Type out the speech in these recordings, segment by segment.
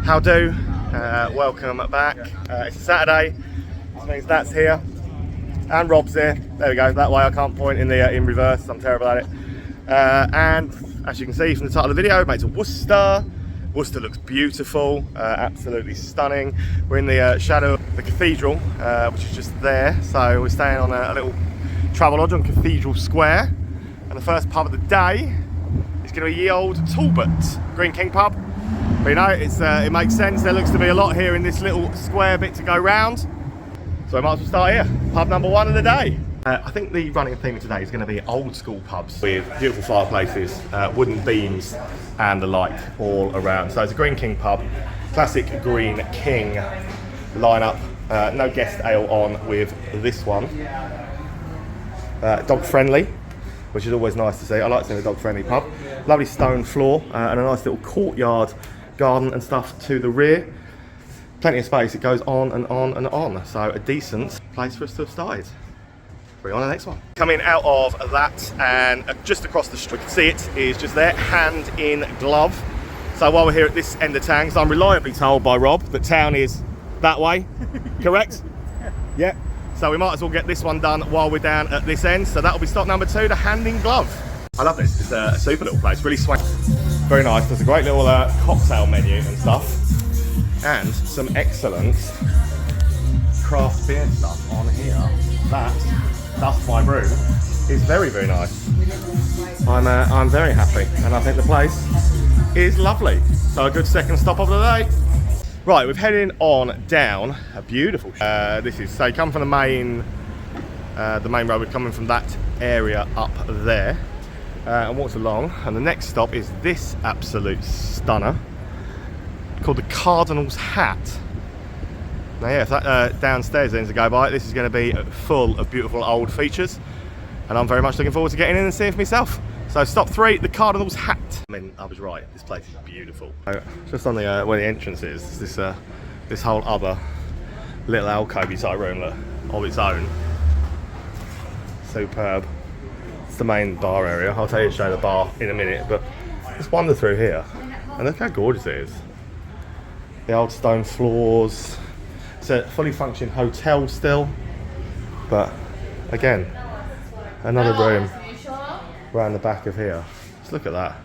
How do? Welcome back. It's Saturday, which means that's here, and Rob's here. There we go. That way I can't point in the in reverse. I'm terrible at it. And as you can see from the title of the video, made to Worcester. Worcester looks beautiful, absolutely stunning. We're in the shadow of the cathedral, which is just there. So we're staying on a little travel lodge on Cathedral Square. And the first pub of the day is going to be ye old Talbot Green King pub. But you know, it makes sense. There looks to be a lot here in this little square bit to go round. So we might as well start here. Pub number one of the day. I think the running theme today is going to be old school pubs with beautiful fireplaces, wooden beams and the like all around. So it's a Green King pub, classic Green King lineup. No guest ale on with this one. Dog friendly, which is always nice to see. I like seeing a dog friendly pub. Lovely stone floor and a nice little courtyard garden and stuff to the rear. Plenty of space, it goes on and on and on. So a decent place for us to have started. On the next one. Coming out of that and just across the street, you can see it is just there, hand in glove. So while we're here at this end of town, because I'm reliably told by Rob that town is that way, correct? Yeah. So we might as well get this one done while we're down at this end. So that'll be stop number 2, the hand in glove. I love this. It's a super little place, really swanky. Very nice. There's a great little cocktail menu and stuff, and some excellent craft beer stuff on here. That's my room. It's very, very nice. I'm very happy, and I think the place is lovely. So a good second stop of the day. Right, we're heading on down a beautiful. This is so you come from the main road. We're coming from that area up there, and walked along. And the next stop is this absolute stunner called the Cardinal's Hat. Now yeah, if that downstairs ends to go by, this is going to be full of beautiful old features, and I'm very much looking forward to getting in and seeing for myself. So stop 3, the Cardinal's Hat. I mean, I was right, this place is beautiful. Just on the where the entrance is, this whole other little alcove type room of its own. Superb. It's the main bar area. I'll tell you to show the bar in a minute, but just wander through here, and look how gorgeous it is. The old stone floors. It's a fully functioning hotel still, but again, another room around the back of here. Just look at that.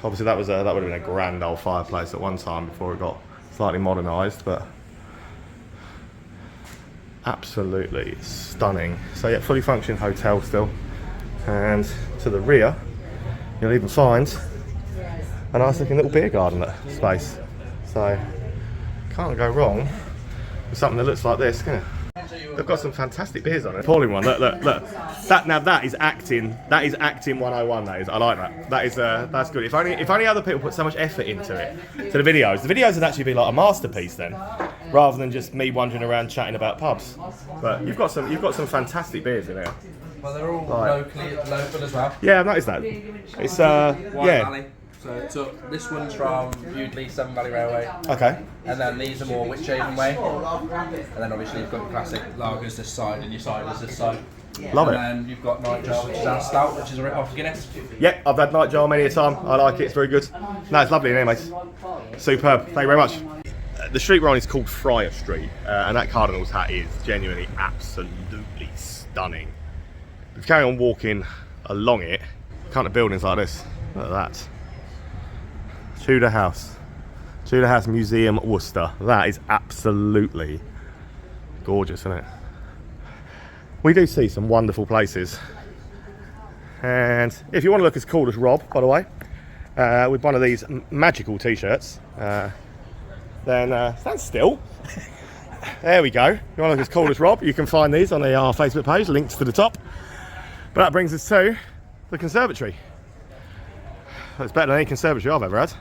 Obviously that would have been a grand old fireplace at one time before it got slightly modernised, but absolutely stunning. So yeah, fully functioning hotel still, and to the rear you'll even find a nice looking little beer garden space. So can't go wrong with something that looks like this, can you? They've got some fantastic beers on it. Appalling one. Look. That is acting 101. That is. I like that. That's good. If only other people put so much effort into it. To the videos. The videos would actually be like a masterpiece then, rather than just me wandering around chatting about pubs. But you've got some fantastic beers in here. Well, they're all local as well. Yeah, I've noticed that. It's yeah. Valley. So this one's from Bewdley, Severn Valley Railway. Okay. And then these are more Witchaven way. And then obviously you've got your classic lagers this side and your ciders this side. Love it. And then you've got Nightjar, which is our stout, which is a rip off Guinness. Yep, I've had Nightjar many a time. I like it, it's very good. No, it's lovely in here, mate. Superb. Thank you very much. The street we're on is called Friar Street, and that Cardinal's Hat is genuinely absolutely stunning. If you carry on walking along it, kind of buildings like this. Look at that. Tudor House Museum, Worcester. That is absolutely gorgeous, isn't it? We do see some wonderful places, and if you want to look as cool as Rob, by the way, with one of these magical t-shirts, then stand still. There we go. If you want to look as cool as Rob, you can find these on our Facebook page, links to the top. But that brings us to the conservatory. It's better than any conservatory I've ever had.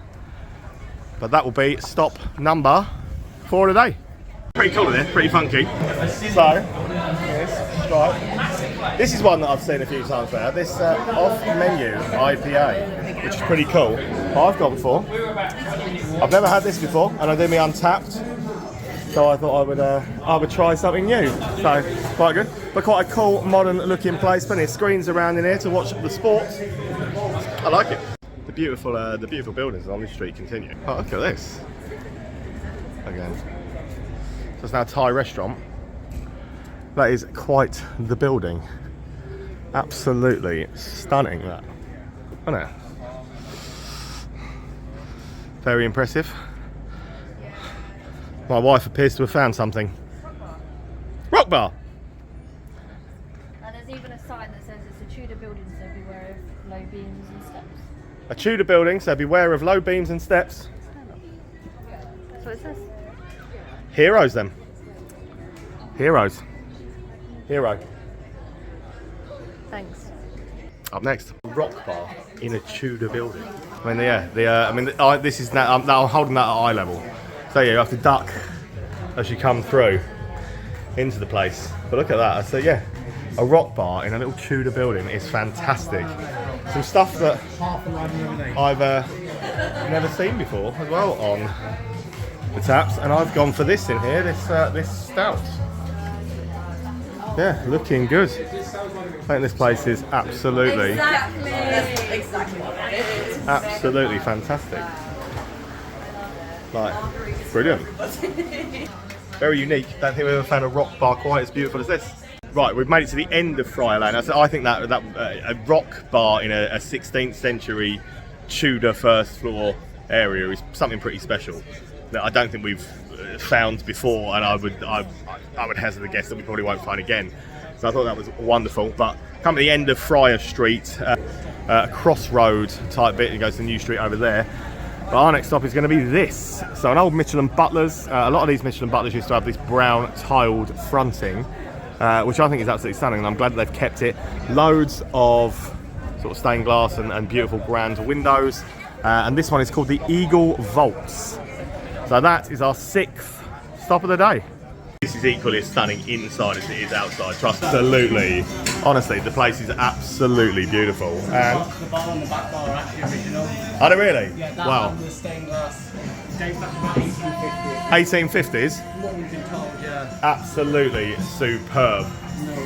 But that will be stop number 4 of the day. Pretty cool in there, pretty funky. So, this is one that I've seen a few times now. This off-menu IPA, which is pretty cool. I've gone for. I've never had this before, and I do me Untapped. So I thought I would try something new. So quite good, but quite a cool, modern-looking place. Plenty of screens around in here to watch the sport. I like it. The beautiful buildings along this street continue. Oh, look at this. Again. So it's now a Thai restaurant. That is quite the building. Absolutely stunning, that. Isn't it? Very impressive. My wife appears to have found something. Rock bar! And there's even a sign that says it's a Tudor building, so beware of low beams and steps. A Tudor building, so beware of low beams and steps. That's what it says. Heroes then. Heroes. Hero. Thanks. Up next, a rock bar in a Tudor building. I mean, this is now, I'm holding that at eye level. So yeah, you have to duck as you come through into the place. But look at that. So yeah, a rock bar in a little Tudor building is fantastic. Some stuff that I've never seen before as well on the taps, and I've gone for this in here. This stout. Yeah, looking good. I think this place is absolutely absolutely fantastic. Like, brilliant. Very unique. Don't think we've ever found a rock bar quite as beautiful as this. Right, we've made it to the end of Friar Lane. I think that a rock bar in a 16th century Tudor first floor area is something pretty special that I don't think we've found before, and I would hazard a guess that we probably won't find again. So I thought that was wonderful. But come to the end of Friar Street, a crossroad type bit, and goes to the new street over there. But our next stop is going to be this. So an old Michelin Butlers. A lot of these Michelin Butlers used to have this brown tiled fronting, which I think is absolutely stunning, and I'm glad that they've kept it. Loads of sort of stained glass and beautiful grand windows. And this one is called the Eagle Vaults. So that is our 6th stop of the day. This is equally as stunning inside as it is outside. Trust me. Absolutely. Honestly, the place is absolutely beautiful. And The bar and the back bar are actually original. are they really? Yeah, that Wow. one was stained glass. Dates back to about 1850. 1850s. What we've been told, yeah. Absolutely superb.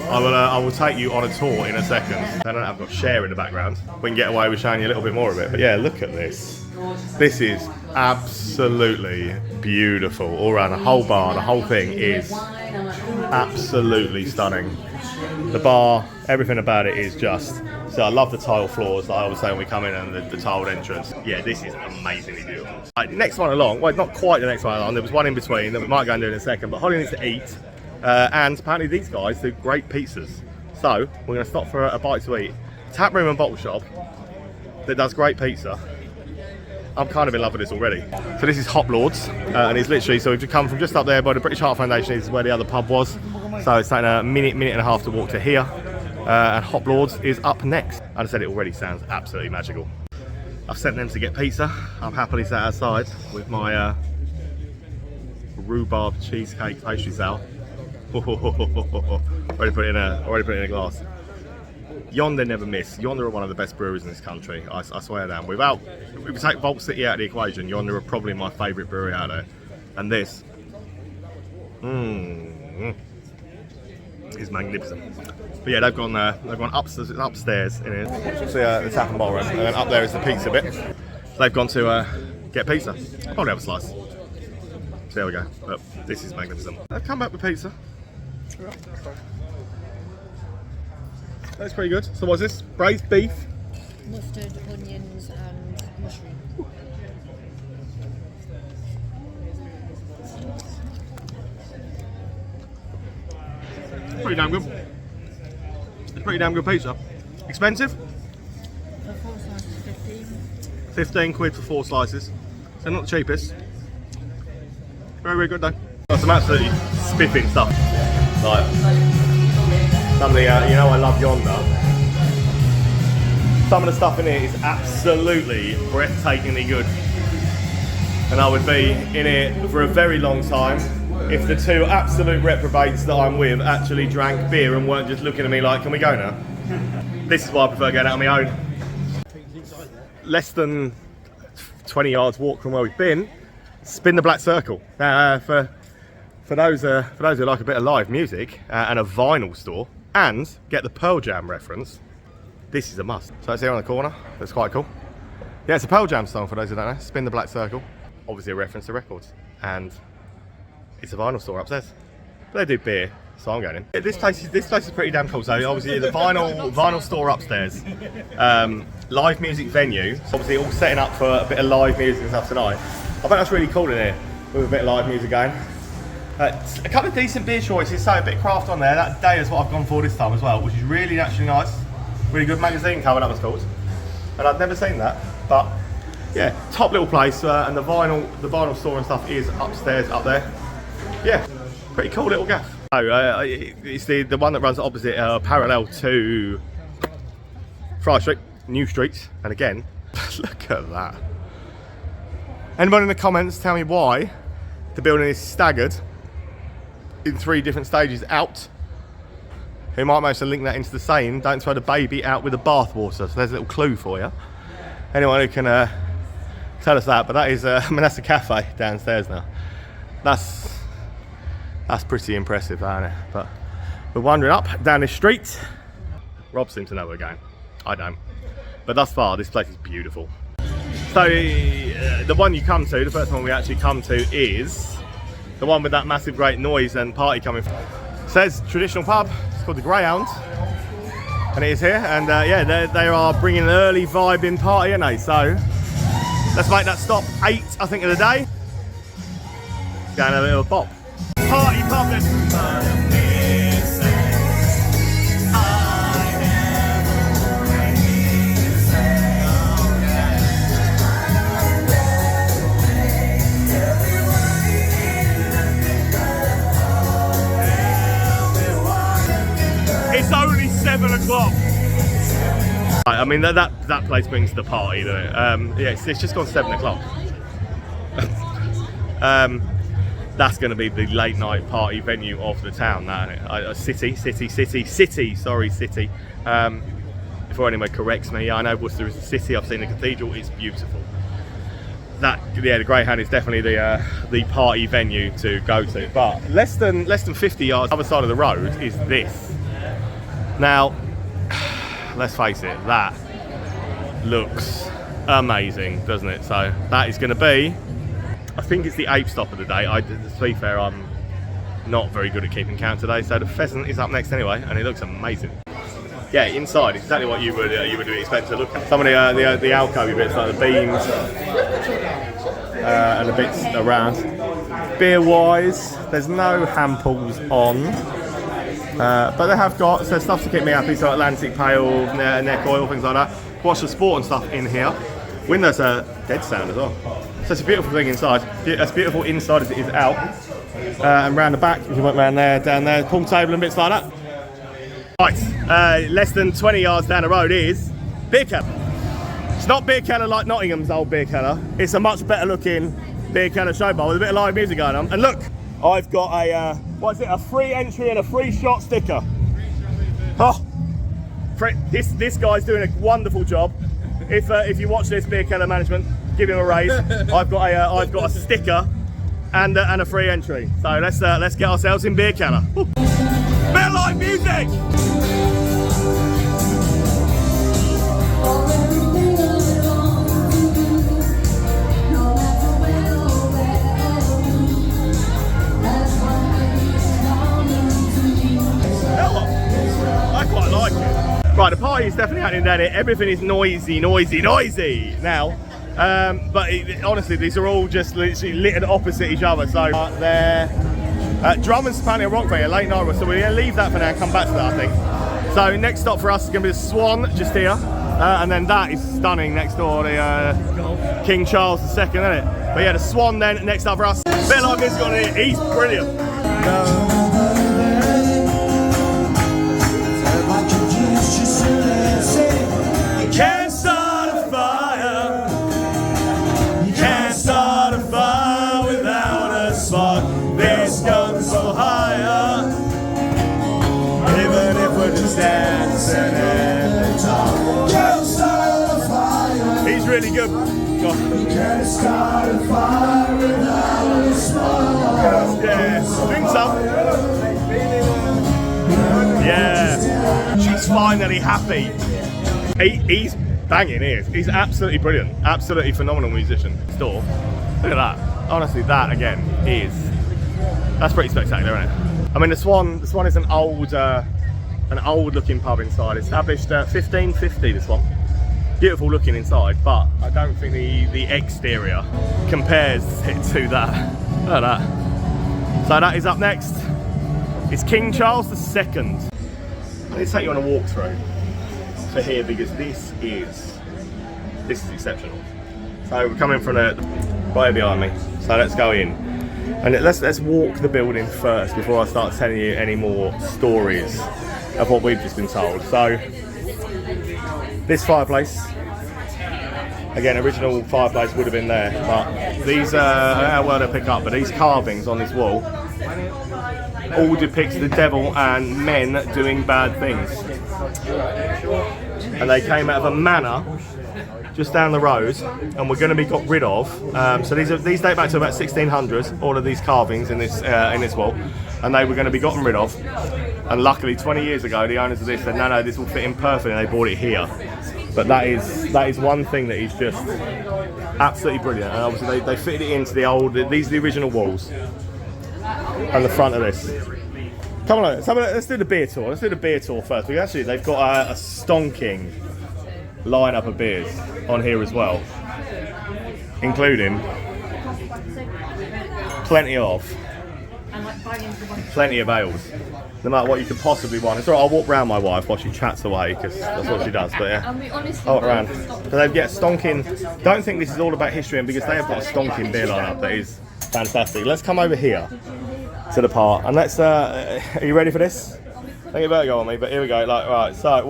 I will take you on a tour in a second. I don't know, I've got Share in the background. We can get away with showing you a little bit more of it. But yeah, look at this. This is absolutely beautiful. All around the whole bar, the whole thing is absolutely stunning. The bar, everything about it is just... So I love the tile floors, like I always say when we come in, and the tiled entrance. Yeah, this is amazingly beautiful. Right, next one along, well, not quite the next one along, there was one in between that we might go and do in a second, but Holly needs to eat, and apparently these guys do great pizzas. So we're going to stop for a bite to eat. Tap room and bottle shop that does great pizza. I'm kind of in love with this already. So this is Hop Lords, and it's literally, so we've come from just up there by the British Heart Foundation, is where the other pub was. So it's taken a minute and a half to walk to here. And Hop Lords is up next. I said it already sounds absolutely magical. I've sent them to get pizza. I'm happily sat outside with my rhubarb cheesecake pastry salad. Already put it in a glass. Yonder never miss. Yonder are one of the best breweries in this country. I swear down. If we take Vault City out of the equation, Yonder are probably my favourite brewery out there. And this is magnificent. But yeah, they've gone upstairs in here. The tap and bar room, and then up there is the pizza bit. They've gone to get pizza. Probably have a slice. So there we go. But this is magnificent. They've come back with pizza. That's pretty good. So what's this? Braised beef? Mustard, onions and mushroom. Pretty damn good. It's pretty damn good pizza. Expensive? For 4 slices, 15. 15 quid for 4 slices. So not the cheapest. Very, very good though. Got some absolutely spiffing stuff. Like some of the, you know, I love Yonder. Some of the stuff in here is absolutely breathtakingly good. And I would be in it for a very long time if the 2 absolute reprobates that I'm with actually drank beer and weren't just looking at me like, can we go now? This is why I prefer going out on my own. Less than 20 yards walk from where we've been, spin the black circle. For those who like a bit of live music and a vinyl store, and get the Pearl Jam reference, this is a must. So it's here on the corner. That's quite cool. Yeah, it's a Pearl Jam song for those who don't know. Spin the Black Circle. Obviously a reference to records. And it's a vinyl store upstairs. But they do beer, so I'm going in. This place is pretty damn cool. So obviously the vinyl store upstairs. Live music venue. Obviously all setting up for a bit of live music and stuff tonight. I think that's really cool in here with a bit of live music going. A couple of decent beer choices, so a bit of craft on there. That day is what I've gone for this time as well, which is really actually nice. Really good magazine cover, that was called. And I'd never seen that, but yeah, top little place. And the vinyl store and stuff is upstairs up there. Yeah, pretty cool little gaff. Oh, it's the one that runs opposite, parallel to Friar Street, New Street. And again, look at that. Anyone in the comments tell me why the building is staggered in 3 different stages out? Who might manage to link that into the saying, don't throw the baby out with the bathwater. So there's a little clue for you. Anyone who can tell us that, but that is, I mean, that's a cafe downstairs now. That's pretty impressive, isn't it? But we're wandering up down this street. Rob seems to know where we're going. I don't. But thus far, this place is beautiful. So the one you come to, the first one we actually come to is the one with that massive great noise and party coming from. It says traditional pub, it's called the Greyhound. And it is here, and yeah, they are bringing an early vibing party, aren't they? So let's make that stop 8, I think, of the day. Go and have a little bop. Party pub, let's It's only 7 o'clock. I mean, that place brings the party, doesn't it? Yeah, it's just gone 7 o'clock. That's going to be the late night party venue of the town, that, isn't it? City. Before anyone corrects me, I know Worcester is a city. I've seen the cathedral. It's beautiful. The Greyhound is definitely the party venue to go to. But less than 50 yards other side of the road is this. Now, let's face it, that looks amazing, doesn't it? So that is going to be, I think it's the 8th stop of the day. To be fair, I'm not very good at keeping count today. So the Pheasant is up next anyway, and it looks amazing. Yeah, inside, exactly what you would expect to look at. Some of the alcove bits, like the beams and the bits around. Beer-wise, there's no hamples on. But they have got stuff to keep me happy, so Atlantic Pale, neck oil, things like that. Watch the sport and stuff in here. Windows are dead sound as well. So it's a beautiful thing inside. As beautiful inside as it is out. And round the back, if you went round there, down there, pool table and bits like that. Right, less than 20 yards down the road is Beer Keller. It's not Beer Keller like Nottingham's old Beer Keller. It's a much better looking Beer Keller show bar with a bit of live music going on. And look, I've got a free entry and a free shot sticker. Oh, this guy's doing a wonderful job. If you watch this, Beer Keller management, give him a raise. I've got a sticker and a free entry. So let's get ourselves in Beer Keller. Ooh. Bit of live music. Right, the party is definitely happening down here. Everything is noisy now. But honestly, these are all just literally littered opposite each other. So they're Drummonds and Rock venue, late night. So we're going to leave that for now and come back to that, I think. So next stop for us is going to be the Swan, just here. And then that is stunning next door, the King Charles II, isn't it? But yeah, the Swan then next up for us. Bit like this on here, he's brilliant. Can't start a fire. You can't start a fire without a spark. This gun so higher. Even if we're just dancing in the dark. Can't start a fire. He's really good. You can't start a fire without a spark. Yeah, drink some. Yeah, she's finally happy. He's banging ears. He's absolutely brilliant, absolutely phenomenal musician. Store. Look at that. Honestly, that again that's pretty spectacular, isn't it? I mean, the Swan is an old looking pub inside. Established 1550. This one. Beautiful looking inside, but I don't think the exterior compares it to that. Look at that. So that is up next. It's King Charles II. Let's take you on a walkthrough for here because this is exceptional. So we're coming from right behind me. So let's go in and let's walk the building first before I start telling you any more stories of what we've just been told. So this fireplace, again, original fireplace would have been there, but these I don't know how well they pick up, but these carvings on this wall all depicts the devil and men doing bad things. And they came out of a manor just down the road, and we're going to be got rid of. So these date back to about 1600s. All of these carvings in this wall, and they were going to be gotten rid of. And luckily, 20 years ago, the owners of this said, no, this will fit in perfectly, and they bought it here. But that is one thing that is just absolutely brilliant. And obviously, they fitted it into these are the original walls and the front of this. Come on, let's do the beer tour. Let's do the beer tour first. Because actually, they've got a stonking lineup of beers on here as well, including plenty of ales. No matter what you could possibly want. It's alright, I'll walk round my wife while she chats away because that's what she does. But yeah, I'll walk around. So they get stonking. Don't think this is all about history, and because they have got a stonking beer lineup that is fantastic. Let's come over here to the part and let's. Are you ready for this? I think you better go on me, but here we go. Right. So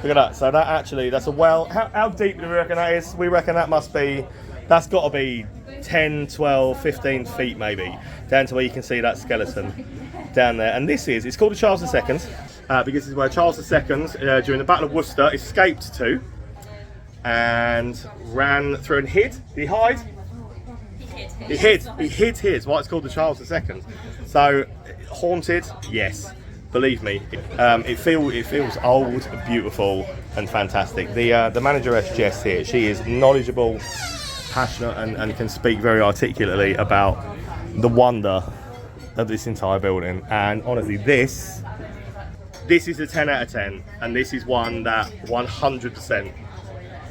look at that. So that actually, that's a well. How deep do we reckon that is? We reckon that's got to be 10, 12, 15 feet maybe, down to where you can see that skeleton down there. And it's called the Charles II, because this is where Charles II, during the Battle of Worcester, escaped to and ran through and hid. Did he hide? He hid his. Why it's called the Charles II. So, haunted, yes. Believe me, it feels old, beautiful, and fantastic. The manageress Jess here, she is knowledgeable, passionate, and can speak very articulately about the wonder of this entire building. And honestly, this is a 10 out of 10, and this is one that 100%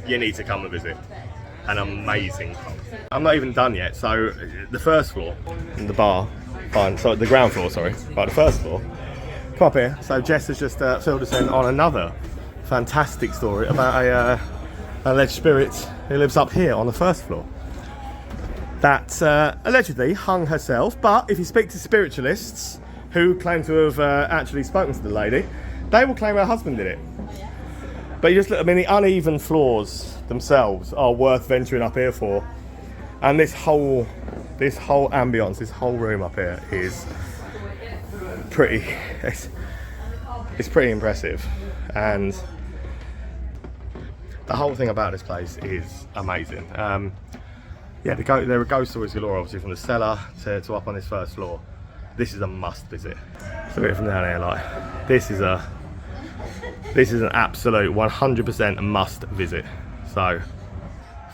you need to come and visit. An amazing pub. I'm not even done yet. So the first floor, the bar, fine. So the ground floor, sorry. Right, the first floor. Come up here. So Jess has just filled us in on another fantastic story about a alleged spirit who lives up here on the first floor. That allegedly hung herself, but if you speak to spiritualists who claim to have actually spoken to the lady, they will claim her husband did it. But you just look, I mean, the uneven floors themselves are worth venturing up here for. And this whole ambience, this whole room up here is pretty, it's pretty impressive. And the whole thing about this place is amazing. Yeah, there are ghost stories galore, obviously, from the cellar to up on this first floor. This is a must visit. So look at it from down here, like, this is an absolute 100% must visit. So,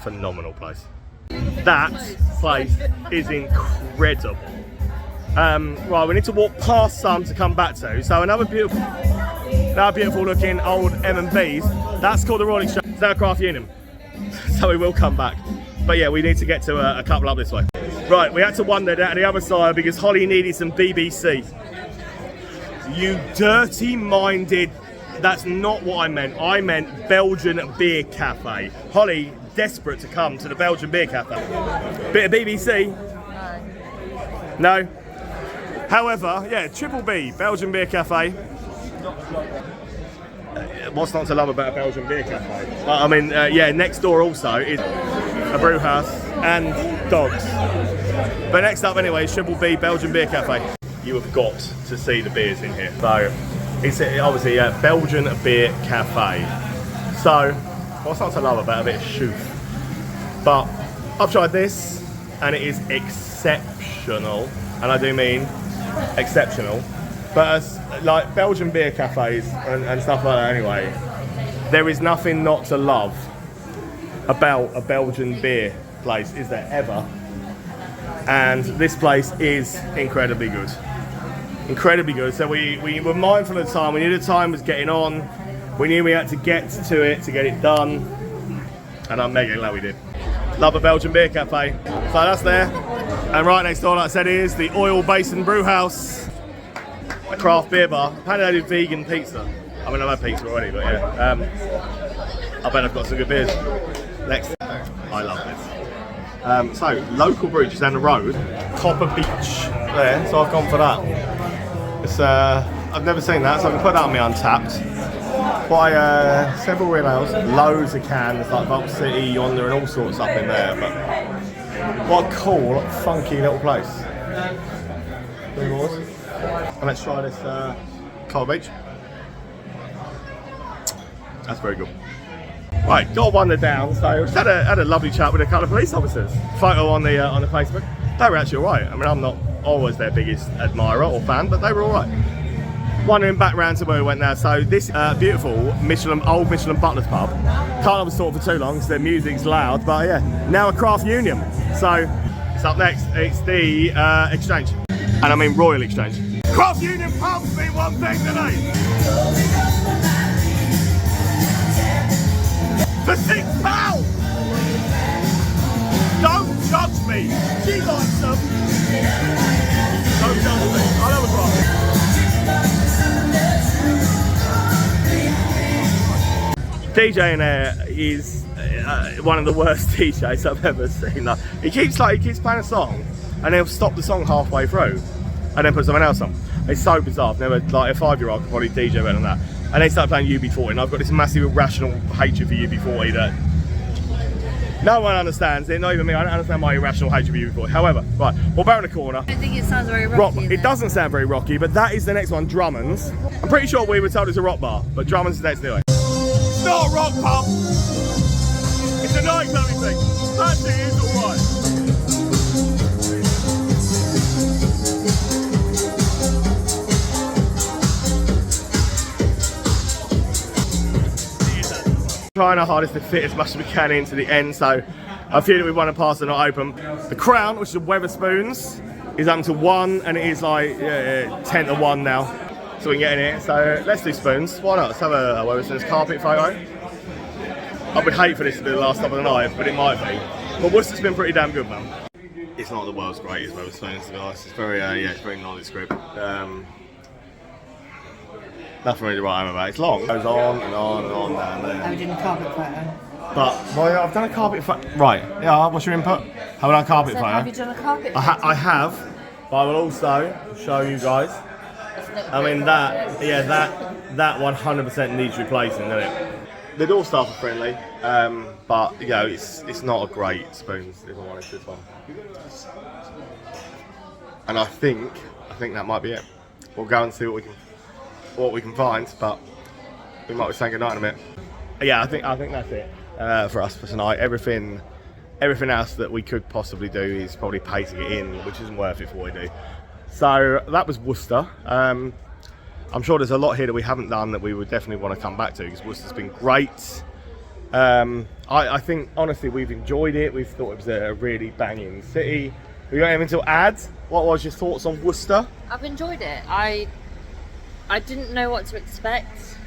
phenomenal place. That place is incredible. Right, we need to walk past some to come back to. So another beautiful looking old M&Bs. That's called the Royal Exchange. It's Aircraft Union. So we will come back. But yeah, we need to get to a couple up this way. Right, we had to wander down to the other side because Holly needed some BBC. You dirty-minded. That's not what I meant. I meant Belgian Beer Cafe. Holly, desperate to come to the Belgian Beer Cafe. Bit of BBC? No? However, yeah, Triple B, Belgian Beer Cafe. What's not to love about a Belgian Beer Cafe? I mean, yeah, next door also is a brew house and dogs. But next up anyway is Triple B, Belgian Beer Cafe. You have got to see the beers in here. So, it's obviously a Belgian Beer Cafe. So, what's not to love about a bit of shoof? But I've tried this and it is exceptional. And I do mean exceptional. But as like Belgian beer cafes and stuff like that anyway, There is nothing not to love about a Belgian beer place, is there ever? And this place is incredibly good. Incredibly good. So we were mindful of the time. We knew the time was getting on. We knew we had to get to it to get it done. And I'm mega glad we did. Love a Belgian beer cafe. So that's there. And right next door, like I said, is the Oil Basin Brew House, a craft beer bar. Apparently they do vegan pizza. I mean, I've had pizza already, but yeah. I bet I've got some good beers. Next, I love this. So, local brew just down the road, Copper Beach there, so I've gone for that. It's, I've never seen that, so I can put that on my Untapped. Buy several real ales, loads of cans, like Vault City, Yonder, and all sorts up in there, but what a cool, funky little place. And let's try this Copper Beach. That's very good. Right, got to wander down. So just had a lovely chat with a couple of police officers. Photo on the Facebook. They were actually alright. I mean, I'm not always their biggest admirer or fan, but they were alright. Wandering back round to where we went now. So this beautiful old Michelin Butler's pub. Can't have a store for too long because their music's loud, but yeah, now a craft union. So it's up next. It's the Exchange, and I mean Royal Exchange. Craft union pubs mean one thing today. For £6! Don't judge me! She likes them! Don't judge me, I know what's wrong. DJing there is one of the worst DJs I've ever seen. Like, he keeps playing a song and he'll stop the song halfway through and then put something else on. It's so bizarre. I've never, like a 5-year-old could probably DJ better than that. And they start playing UB40, and I've got this massive irrational hatred for UB40 that no one understands it, not even me. I don't understand my irrational hatred for UB40. However, right, we'll bear in the corner. I don't think it sounds very rocky. It doesn't sound very rocky, but that is the next one, Drummonds. I'm pretty sure we were told it's a rock bar, but Drummonds is next anyway. It's not a rock pub. It's a nightclub thing. Actually, it's alright. Trying our hardest to fit as much as we can into the end, so I feel that we want to pass are not open. The Crown, which is the Wetherspoons, is up to 1, and it is like 10 to 1 now, so we can get in here. So let's do spoons. Why not? Let's have a Wetherspoons carpet photo. I would hate for this to be the last stop of the night, but it might be. But Worcester's been pretty damn good, man. It's not the world's greatest Wetherspoons, to be honest. It's very, it's very nondescript. Nothing really to write home about. It's long. It goes on and on and on down there. Oh, we did a carpet photo. But, well, yeah, I've done a carpet photo. Right, yeah, what's your input? Have I done a carpet photo? Have you done a carpet photo? I have, but I will also show you guys. I mean, that 100% needs replacing, doesn't it? The door staff are friendly, but, you know, it's not a great spoons, if I'm honest, this one. And I think that might be it. We'll go and see what we can find, but we might be saying goodnight in a minute. Yeah, I think that's it for us for tonight. Everything else that we could possibly do is probably pay to get in, which isn't worth it for what we do. So that was Worcester. I'm sure there's a lot here that we haven't done that we would definitely want to come back to, because Worcester's been great. I think honestly we've enjoyed it. We've thought it was a really banging city. We got anything to add? What was your thoughts on Worcester? I've enjoyed it. I didn't know what to expect,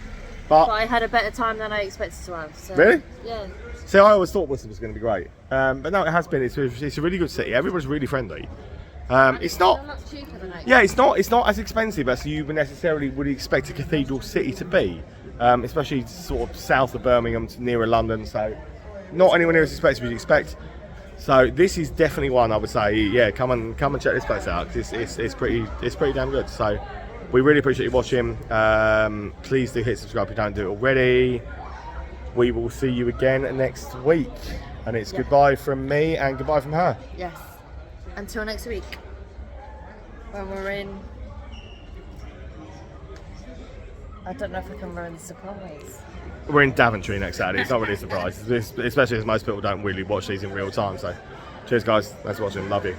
but I had a better time than I expected to have. So, really? Yeah. See, I always thought Worcester was going to be great, but no, it has been. It's a really good city. Everybody's really friendly. It's not. Much cheaper than I expected. Yeah, it's not as expensive as you necessarily would expect a cathedral city to be, especially sort of south of Birmingham, nearer London. So, not anywhere near as expensive as you expect. So this is definitely one I would say. Yeah, come and check this place out. It's pretty damn good. So. We really appreciate you watching. Please do hit subscribe if you don't do it already. We will see you again next week. And it's goodbye from me and goodbye from her. Yes. Until next week. When we're in... I don't know if I can ruin the surprise. We're in Daventry next Saturday. It's not really a surprise. Especially as most people don't really watch these in real time. So cheers guys. Thanks for watching. Love you.